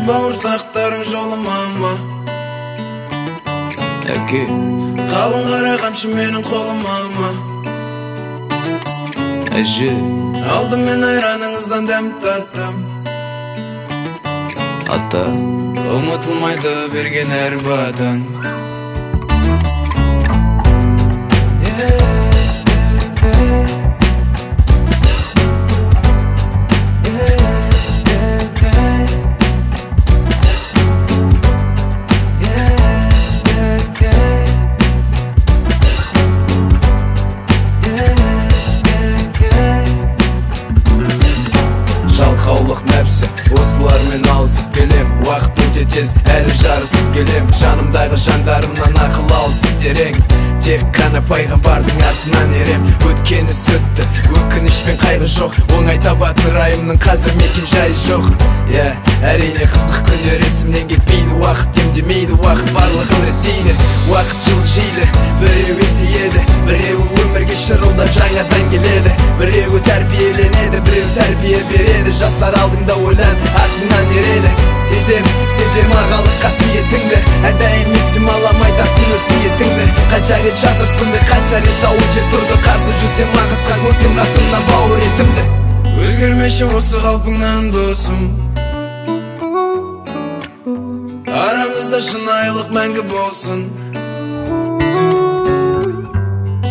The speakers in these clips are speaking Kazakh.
бауырсақтарың жолыма Әке қалың қара қамшы менің қолыма Әже алдым мен айраныңыздан дәм таттым Ата ұмытылмайды берген әр бадың Жалқаулық нәпсі осылармен алысып келем Уақыт өте тез әлі жарысып келем Жанымдағы жандарымнан ақыл алысып терең Тек қана пайғамбардың атынан ерем Өткені сөтті, өкініш пен қайғы жоқ Оңай табатын райымның қазір мекен жайы жоқ әрине қызық күндер есімнен кетпейді Уақыт демдемейді, уақыт барлығын реттейді Уақыт жылжиды, біреу есейеді Біреуі өмірге шырылдап жаңадан келеді Біреуі тәрбиеленеді, біреу тәрбие береді Жастар алдыңда ойлан, артыңнан ереді Сезем ағалық қасиетіңді Әрдайым есім аламай таптың өсиетіңді Қанша рет жатырсынды, қанша рет ауыл жер тұрды Қарсы жүзем ағысқа көрсем қасымнан бауыр етімді Өзгермеші осы қалпыңнан досым Арамызда шынайылық мәңгі болсын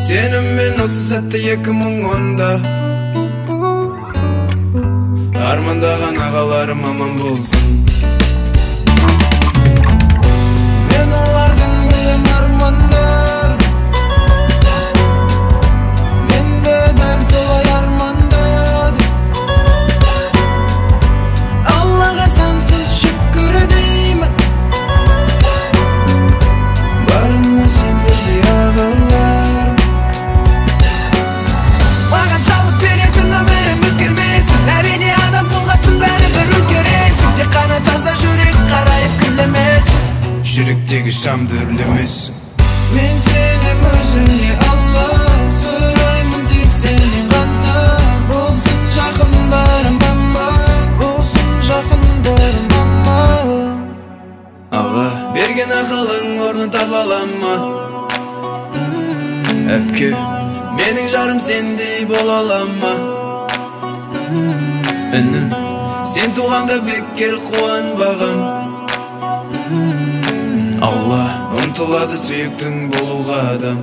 Сеніммен осы сәтті 2010-да Армандаған ағаларым аман болсын Мен олардың білем арманды Мен де дәл солай арманды Аллаға сансыз шүкір деймін Барына сендердей ағаларым Маған шалып беретін өмірім өзгермесін Әрине адам болғасын бәрібір өзгересің Тек қана таза жүрек қарайып күлемесін Жүректегі шамды үрлемесін Мен сенем өзіңе Алла Сұраймын тек сенен ғана Болсын жақындарым аман Болсын жақындарым аман Аға берген ақылың орнын таба алама Әпке менің жарым сендей бола алама Інім сен туғанда бекер қуанбағам Алла ұмтылады сүйіктің болуға адам